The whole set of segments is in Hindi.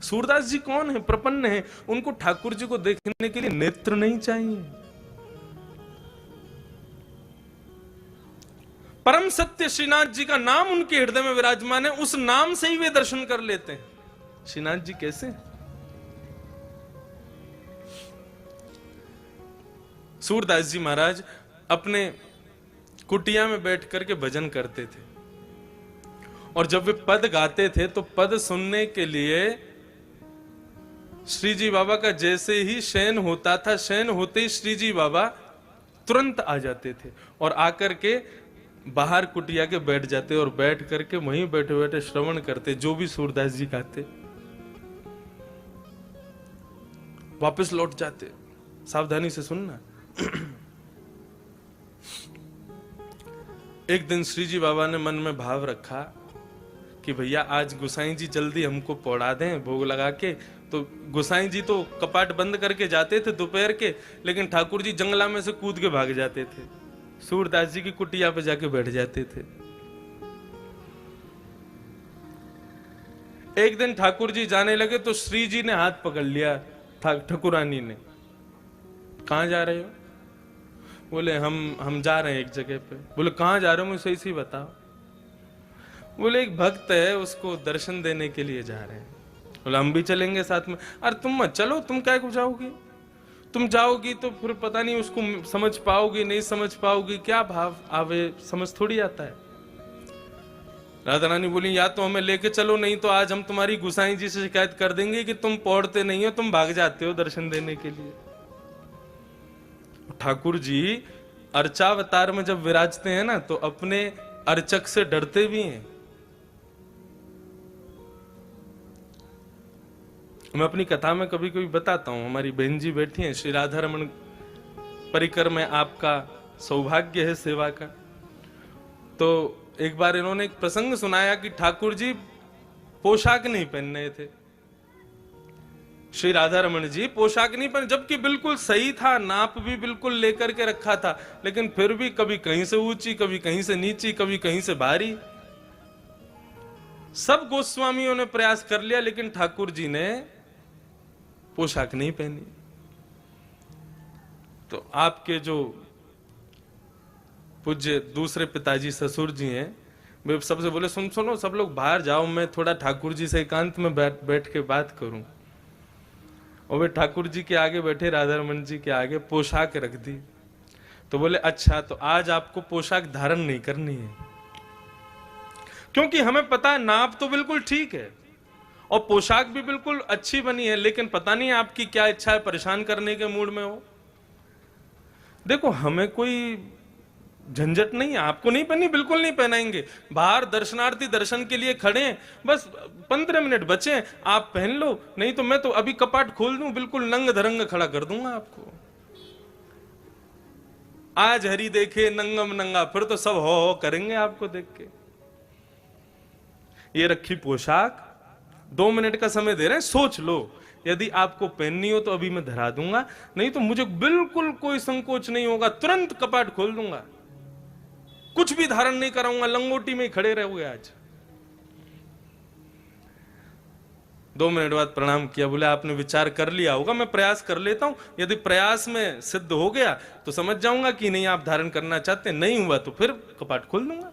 सूरदास जी कौन है? प्रपन्न है। उनको ठाकुर जी को देखने के लिए नेत्र नहीं चाहिए। परम सत्य श्रीनाथ जी का नाम उनके हृदय में विराजमान है, उस नाम से ही वे दर्शन कर लेते हैं। श्रीनाथ जी कैसे? सूरदास जी महाराज अपने कुटिया में बैठ करके भजन करते थे, और जब वे पद गाते थे तो पद सुनने के लिए श्री जी बाबा का जैसे ही शयन होता था, शयन होते ही श्री जी बाबा तुरंत आ जाते थे और आकर के बाहर कुटिया के बैठ जाते और बैठ करके वहीं बैठे बैठे श्रवण करते जो भी सूरदास जी गाते, वापस लौट जाते। सावधानी से सुनना। एक दिन श्री जी बाबा ने मन में भाव रखा कि भैया आज गोसाई जी जल्दी हमको पौड़ा दें भोग लगा के। तो गोसाई जी तो कपाट बंद करके जाते थे दोपहर के, लेकिन ठाकुर जी जंगला में से कूद के भाग जाते थे, सूरदास जी की कुटिया पे जाके बैठ जाते थे। एक दिन ठाकुर जी जाने लगे तो श्री जी ने हाथ पकड़ लिया ठाकुरानी ने। कहां जा रहे हो? बोले हम जा रहे हैं एक जगह पे। बोले कहां जा रहे हो, मुझे सही बताओ। बोले एक भक्त है, उसको दर्शन देने के लिए जा रहे हैं। बोले हम भी चलेंगे साथ में। अरे तुम मत चलो, तुम क्या को जाओगी? तुम जाओगी तो फिर पता नहीं उसको समझ पाओगी नहीं समझ पाओगी, क्या भाव आवे समझ थोड़ी आता है। राधा रानी बोली या तो हमें लेके चलो, नहीं तो आज हम तुम्हारी गोसाई जी से शिकायत कर देंगे कि तुम पौड़ते नहीं हो, तुम भाग जाते हो दर्शन देने के लिए। ठाकुर जी अर्चावतार में जब विराजते हैं ना तो अपने अर्चक से डरते भी हैं। मैं अपनी कथा में कभी कभी बताता हूं, हमारी बहन जी बैठी हैं, श्री राधा रमन परिकर में आपका सौभाग्य है सेवा का। तो एक बार इन्होंने एक प्रसंग सुनाया कि ठाकुर जी पोशाक नहीं पहन रहे थे। श्री राधा रमन जी पोशाक नहीं पहने, जबकि बिल्कुल सही था, नाप भी बिल्कुल लेकर के रखा था, लेकिन फिर भी कभी कहीं से ऊंची, कभी कहीं से नीची, कभी कहीं से भारी। सब गोस्वामियों ने प्रयास कर लिया, लेकिन ठाकुर जी ने पोशाक नहीं पहनी। तो आपके जो पूज्य दूसरे पिताजी ससुर जी हैं, वे सबसे बोले सुनो सब लोग बाहर जाओ, मैं थोड़ा ठाकुर जी से एकांत में बैठ के बात करूं। और वे ठाकुर जी के आगे बैठे, राधा रमन जी के आगे पोशाक रख दी। तो बोले अच्छा, तो आज आपको पोशाक धारण नहीं करनी है, क्योंकि हमें पता है नाप तो बिल्कुल ठीक है और पोशाक भी बिल्कुल अच्छी बनी है, लेकिन पता नहीं आपकी क्या इच्छा है, परेशान करने के मूड में हो। देखो हमें कोई झंझट नहीं है, आपको नहीं पहनी, बिल्कुल नहीं पहनाएंगे। बाहर दर्शनार्थी दर्शन के लिए खड़े हैं, बस 15 मिनट बचे, आप पहन लो, नहीं तो मैं तो अभी कपाट खोल दूं, बिल्कुल नंग धरंग खड़ा कर दूंगा आपको। आज हरि देखे नंगम नंगा, फिर तो सब हो करेंगे आपको देख के। ये रखी पोशाक, 2 मिनट का समय दे रहे हैं, सोच लो, यदि आपको पहननी हो तो अभी मैं धरा दूंगा, नहीं तो मुझे बिल्कुल कोई संकोच नहीं होगा, तुरंत कपाट खोल दूंगा, कुछ भी धारण नहीं कराऊंगा, लंगोटी में ही खड़े रहोगे आज। 2 मिनट बाद प्रणाम किया, बोले आपने विचार कर लिया होगा, मैं प्रयास कर लेता हूं, यदि प्रयास में सिद्ध हो गया तो समझ जाऊंगा कि नहीं आप धारण करना चाहते, नहीं हुआ तो फिर कपाट खोल दूंगा।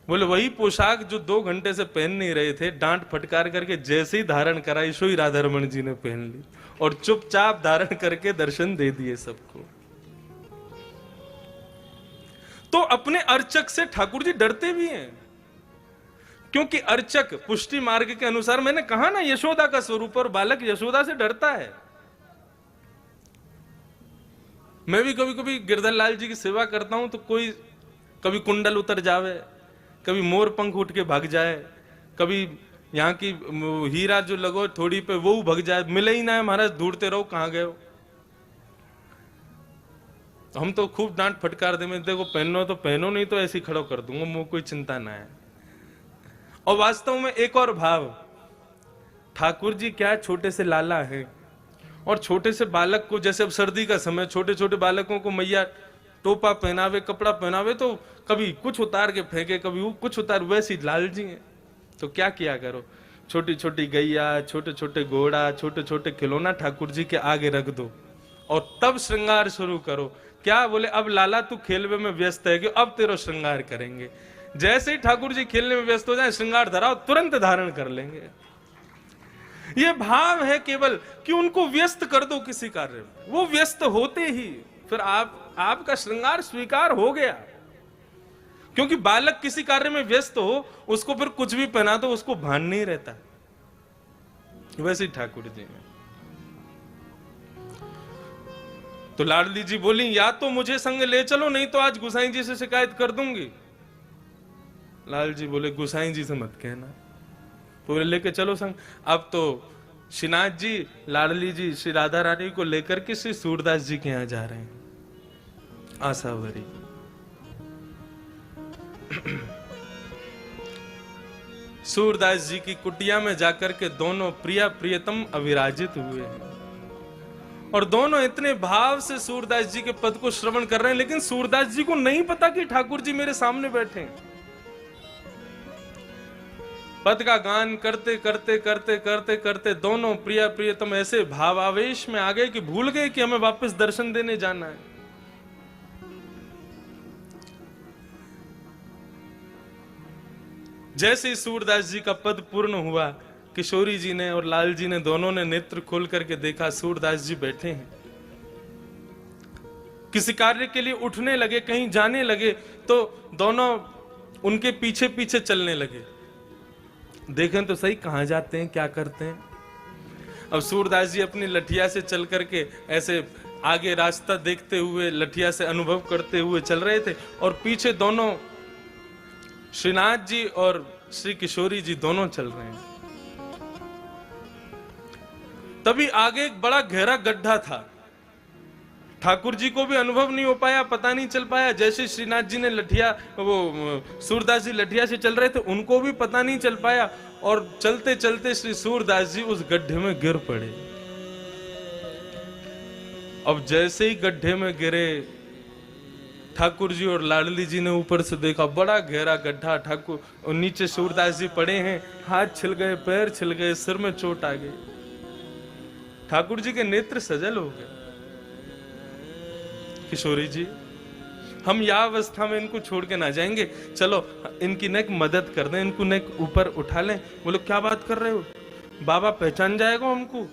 बोले वही पोशाक जो 2 घंटे से पहन नहीं रहे थे, डांट फटकार करके जैसे ही धारण कराई, सो ही राधा रमन जी ने पहन ली और चुपचाप धारण करके दर्शन दे दिए सबको। तो अपने अर्चक से ठाकुर जी डरते भी हैं, क्योंकि अर्चक पुष्टि मार्ग के अनुसार, मैंने कहा ना यशोदा का स्वरूप, और बालक यशोदा से डरता है। मैं भी कभी कभी गिरधर लाल जी की सेवा करता हूं तो कोई कभी कुंडल उतर जावे, कभी मोर पंख उठ के भाग जाए, कभी यहाँ की हीरा जो लगो थोड़ी पे वो भाग जाए, मिले ही ना है महाराज, ढूंढते रहो कहां गए हो। हम तो खूब डांट फटकार दे, देखो पहनो तो पहनो, नहीं तो ऐसे खड़ो कर दूंगा, मुझे कोई चिंता ना है। और वास्तव में एक और भाव, ठाकुर जी क्या छोटे से लाला है, और छोटे से बालक को, जैसे अब सर्दी का समय, छोटे छोटे बालकों को मैया टोपा पहनावे, कपड़ा पहनावे, तो कभी कुछ उतार के फेंके, कभी कुछ उतार, वैसी लाल जी हैं। तो क्या किया करो, छोटी छोटी गैया, छोटे छोटे घोड़ा, छोटे छोटे खिलौना ठाकुर जी के आगे रख दो और तब श्रृंगार शुरू करो। क्या बोले, अब लाला तू खेलवे में व्यस्त है कि अब तेरा श्रृंगार करेंगे। जैसे ही ठाकुर जी खेलने में व्यस्त हो जाए, श्रृंगार धराओ, तुरंत धारण कर लेंगे। ये भाव है केवल कि उनको व्यस्त कर दो किसी कार्य में, वो व्यस्त होते ही फिर आपका श्रृंगार स्वीकार हो गया। क्योंकि बालक किसी कार्य में व्यस्त हो, उसको फिर कुछ भी पहना दो उसको भान नहीं रहता। वैसे ही ठाकुर जी में तो लाडली जी बोली, या तो मुझे संग ले चलो, नहीं तो आज गुसाई जी से शिकायत कर दूंगी। लाल जी बोले, गुसाई जी से मत कहना, पूरे लेके चलो संग। अब तो श्रीनाथ जी, लाडली जी श्री राधा रानी को लेकर के श्री सूरदास जी के यहां जा रहे हैं, आसावरी। सूरदास जी की कुटिया में जाकर के दोनों प्रिया प्रियतम अविराजित हुए हैं और दोनों इतने भाव से सूरदास जी के पद को श्रवण कर रहे हैं, लेकिन सूरदास जी को नहीं पता कि ठाकुर जी मेरे सामने बैठे हैं। पद का गान करते करते करते करते करते दोनों प्रिया प्रियतम ऐसे भावावेश में आ गए कि भूल गए कि हमें वापस दर्शन देने जाना है। जैसे ही सूरदास जी का पद पूर्ण हुआ, किशोरी जी ने और लाल जी ने दोनों ने नेत्र खोल करके देखा, सूरदास जी बैठे हैं। किसी कार्य के लिए उठने लगे, कहीं जाने लगे, तो दोनों उनके पीछे पीछे चलने लगे। देखें तो सही कहां जाते हैं, क्या करते हैं। अब सूरदास जी अपनी लठिया से चल करके ऐसे आगे रास्ता देखते हुए, लठिया से अनुभव करते हुए चल रहे थे और पीछे दोनों श्रीनाथ जी और श्री किशोरी जी दोनों चल रहे हैं। तभी आगे एक बड़ा गहरा गड्ढा था। ठाकुर जी को भी अनुभव नहीं हो पाया, पता नहीं चल पाया। जैसे श्रीनाथ जी ने लठिया, वो सूरदास जी लठिया से चल रहे थे, उनको भी पता नहीं चल पाया और चलते चलते श्री सूरदास जी उस गड्ढे में गिर पड़े। अब जैसे ही गड्ढे में गिरे, ठाकुर जी और लाडली जी ने ऊपर से देखा, बड़ा गहरा गड्ढा। ठाकुर और नीचे सूरदास जी पड़े हैं, हाथ छिल गए, पैर छिल गए, सिर में चोट आ गई। ठाकुर जी के नेत्र सजल हो गए। किशोरी जी, हम यह अवस्था में इनको छोड़ के ना जाएंगे, चलो इनकी नेक मदद कर दें, इनको नेक ऊपर उठा लें। बोलो क्या बात कर रहे हो, बाबा पहचान जाएगा हमको,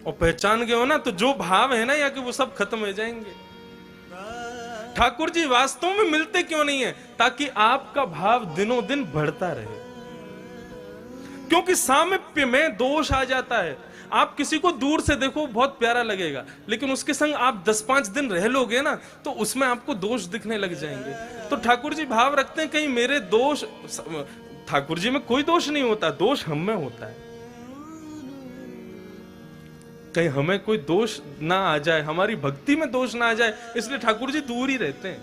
और पहचान गए हो ना तो जो भाव है ना या कि वो सब खत्म हो जाएंगे। ठाकुर जी वास्तव में मिलते क्यों नहीं है, ताकि आपका भाव दिनों दिन बढ़ता रहे। क्योंकि सामीप्य में दोष आ जाता है। आप किसी को दूर से देखो बहुत प्यारा लगेगा, लेकिन उसके संग आप 10-5 दिन रह लोगे ना तो उसमें आपको दोष दिखने लग जाएंगे। तो ठाकुर जी भाव रखते हैं कहीं मेरे दोष, ठाकुर जी में कोई दोष नहीं होता, दोष हम में होता है। कहीं हमें कोई दोष ना आ जाए, हमारी भक्ति में दोष ना आ जाए, इसलिए ठाकुर जी दूर ही रहते हैं।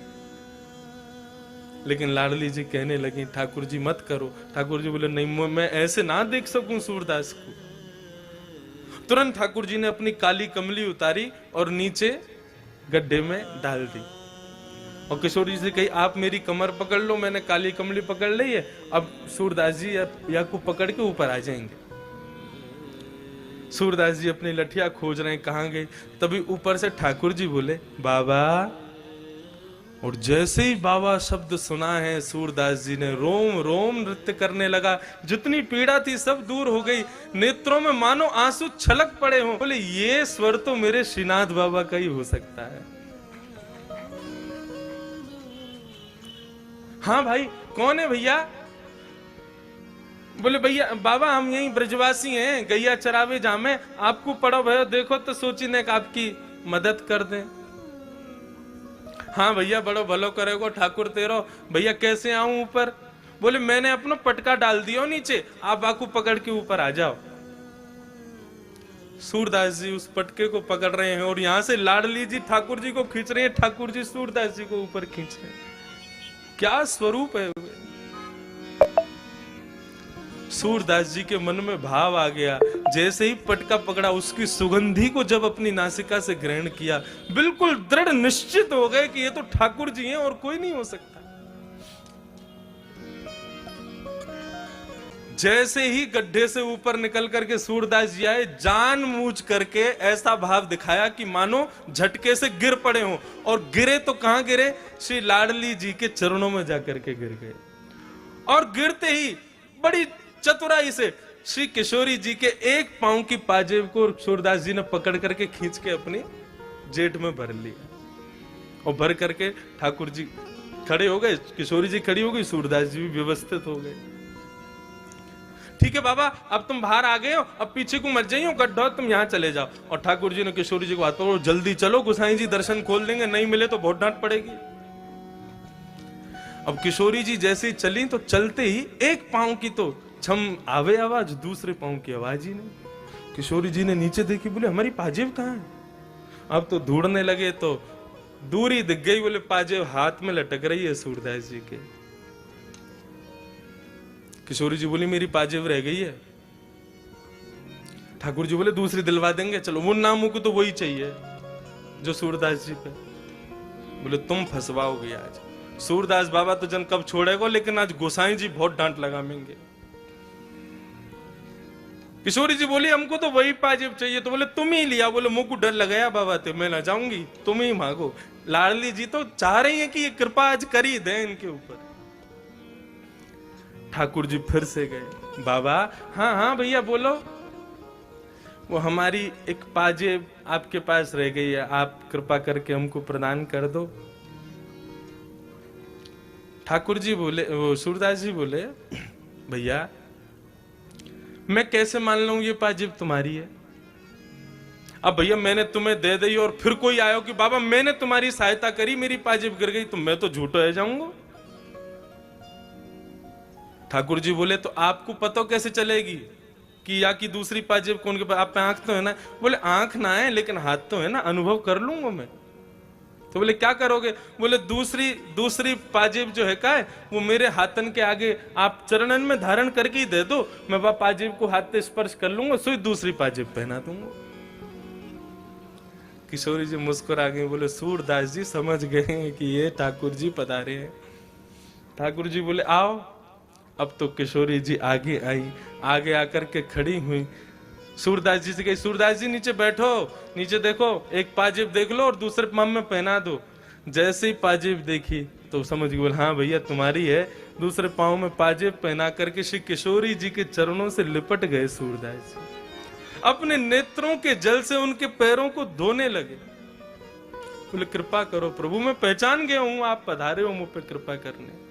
लेकिन लाडली जी कहने लगी, ठाकुर जी मत करो। ठाकुर जी बोले, नहीं मैं ऐसे ना देख सकूं सूरदास को। तुरंत ठाकुर जी ने अपनी काली कमली उतारी और नीचे गड्ढे में डाल दी और किशोरी जी कही, आप मेरी कमर पकड़ लो, मैंने काली कमली पकड़ ली है, अब सूरदास जी या को पकड़ के ऊपर आ जाएंगे। सूरदास जी अपनी लठिया खोज रहे हैं, कहां गई। तभी ऊपर से ठाकुर जी बोले, बाबा। और जैसे ही बाबा शब्द सुना है, सूरदास जी ने रोम रोम नृत्य करने लगा। जितनी पीड़ा थी सब दूर हो गई, नेत्रों में मानो आंसू छलक पड़े हों। बोले, ये स्वर तो मेरे श्रीनाथ बाबा का ही हो सकता है। हाँ भाई, कौन है भैया? बोले, भैया बाबा हम यही ब्रजवासी हैं, गैया चरावे जामे, आपको पड़ो भयो देखो तो सोची ने आपकी मदद कर दें। हाँ भैया, बड़ो भलो करेगो ठाकुर तेरो। भैया कैसे आऊं ऊपर? बोले, मैंने अपना पटका डाल दिया नीचे, आप बाकू पकड़ के ऊपर आ जाओ। सूरदास जी उस पटके को पकड़ रहे हैं और यहां से लाडली जी ठाकुर जी को खींच रहे हैं, ठाकुर जी सूरदास जी को ऊपर खींच रहे हैं। क्या स्वरूप है। सूरदास जी के मन में भाव आ गया, जैसे ही पटका पकड़ा उसकी सुगंधी को जब अपनी नासिका से ग्रहण किया, बिल्कुल दृढ़ निश्चित हो गए कि ये तो ठाकुर जी हैं और कोई नहीं हो सकता। जैसे ही गड्ढे से ऊपर निकल करके सूरदास जी आए, जानबूझ करके ऐसा भाव दिखाया कि मानो झटके से गिर पड़े हों, और गिरे तो कहां गिरे, श्री लाडली जी के चरणों में जाकर के गिर गए। और गिरते ही बड़ी चतुराई से श्री किशोरी जी के एक पांव की पाजेब को सूरदास जी ने पकड़ करके खींच के अपनी जेठ में भर लिया, और भर करके ठाकुर जी खड़े हो गए, किशोरी जी खड़ी हो गई, सूरदास जी भी व्यवस्थित हो गए। ठीक है बाबा, अब तुम बाहर आ गए हो, अब पीछे को मत जाइए, गड्ढा तुम यहाँ चले जाओ। और ठाकुर जी ने किशोरी जी को हाथ पकड़ो, जल्दी चलो, गोसाई जी दर्शन खोल देंगे, नहीं मिले तो बहुत डांट पड़ेगी। अब किशोरी जी जैसे ही चली, तो चलते ही एक पांव की तो छम आवे आवाज, दूसरे पांव की आवाज ही नहीं। किशोरी जी ने नीचे देखी, बोले हमारी पाजेब कहाँ है? अब तो ढूंढने लगे तो दूरी दिख गई, बोले पाजेब हाथ में लटक रही है सूरदास जी के। किशोरी जी बोली मेरी पाजेब रह गई है। ठाकुर जी बोले दूसरी दिलवा देंगे, चलो। वो नामों को तो वही चाहिए जो सूरदास जी पे। बोले तुम फंसवाओगे आज, सूरदास बाबा तो जन कब छोड़ेगा, लेकिन आज गोसाई जी बहुत डांट लगाएंगे। किशोरी जी बोली हमको तो वही पाजेब चाहिए। तो बोले तुम ही लिया। बोले मुंह को डर लगाया बाबा थे, मैं ना जाऊंगी, तुम ही मांगो। लाडली जी तो चाह रही है कि ये कृपा आज कर ही दे इनके ऊपर। ठाकुर जी फिर से गए, बाबा हाँ हाँ भैया बोलो, वो हमारी एक पाजेब आपके पास रह गई है, आप कृपा करके हमको प्रदान कर दो। ठाकुर जी बोले, वो सूरदास जी बोले भैया मैं कैसे मान लूं ये पाजेब तुम्हारी है? अब भैया मैंने तुम्हें दे दी और फिर कोई आयो कि बाबा मैंने तुम्हारी सहायता करी, मेरी पाजेब गिर गई, तो मैं तो झूठो है जाऊंगा। ठाकुर जी बोले तो आपको पता कैसे चलेगी कि या की दूसरी पाजेब कौन के पास? आप पे आंख तो है ना? बोले आंख ना है लेकिन हाथ तो है ना, अनुभव कर लूंगा मैं। तो बोले क्या करोगे? बोले दूसरी पाजेब जो है का है, वो मेरे हाथन के आगे आप चरणन में धारण करके ही दे दो, मैं वह पाजेब को हाथ से स्पर्श कर लूंगा, सो दूसरी पाजेब पहना दूंगा। किशोरी जी मुस्कुरा गए, बोले सूरदास जी समझ गए कि ये ठाकुर जी पधारे हैं। ठाकुर जी बोले आओ। अब तो किशोरी जी आगे आई, आगे आकर के खड़ी हुई, सूरदास जी से कही सूरदास जी नीचे बैठो, नीचे देखो, एक पाजेब देख लो और दूसरे पाँव में पहना दो। जैसे ही पाजेब देखी तो समझ गई, बोले हाँ भैया तुम्हारी है। दूसरे पाँव में पाजेब पहना करके श्री किशोरी जी के चरणों से लिपट गए सूरदास जी, अपने नेत्रों के जल से उनके पैरों को धोने लगे। बोले कृपा करो प्रभु, मैं पहचान गया हूं आप पधारे हो मुझ पे कृपा करने।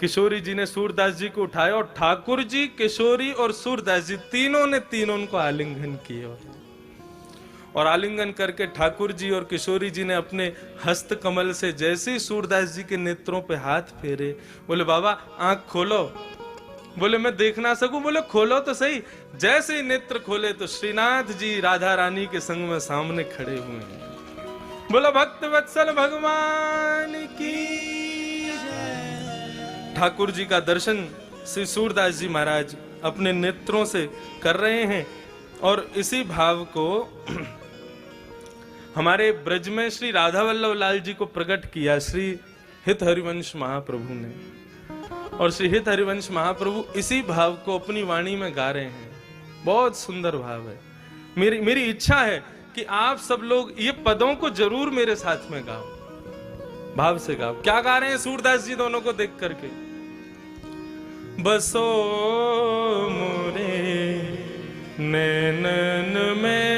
किशोरी जी ने सूरदास जी को उठाया और ठाकुर जी, किशोरी और सूरदास जी तीनों को आलिंगन किया। और आलिंगन करके ठाकुर जी और किशोरी जी ने अपने हस्त कमल से जैसे ही सूरदास जी के नेत्रों पे हाथ फेरे, बोले बाबा आंख खोलो। बोले मैं देख ना सकूं? बोले खोलो तो सही। जैसे ही नेत्र खोले तो श्रीनाथ जी राधा रानी के संग में सामने खड़े हुए हैं। बोला भक्त वत्सल भगवान की। ठाकुर जी का दर्शन श्री सूरदास जी महाराज अपने नेत्रों से कर रहे हैं। और इसी भाव को हमारे ब्रज में श्री राधा वल्लभ लाल जी को प्रकट किया श्री हित हरिवंश महाप्रभु ने। और श्री हित हरिवंश महाप्रभु इसी भाव को अपनी वाणी में गा रहे हैं। बहुत सुंदर भाव है। मेरी इच्छा है कि आप सब लोग ये पदों को जरूर मेरे साथ में गाओ, भाव से गाओ। क्या गा रहे हैं सूरदास जी दोनों को देख करके? बसो मोरे नैनन में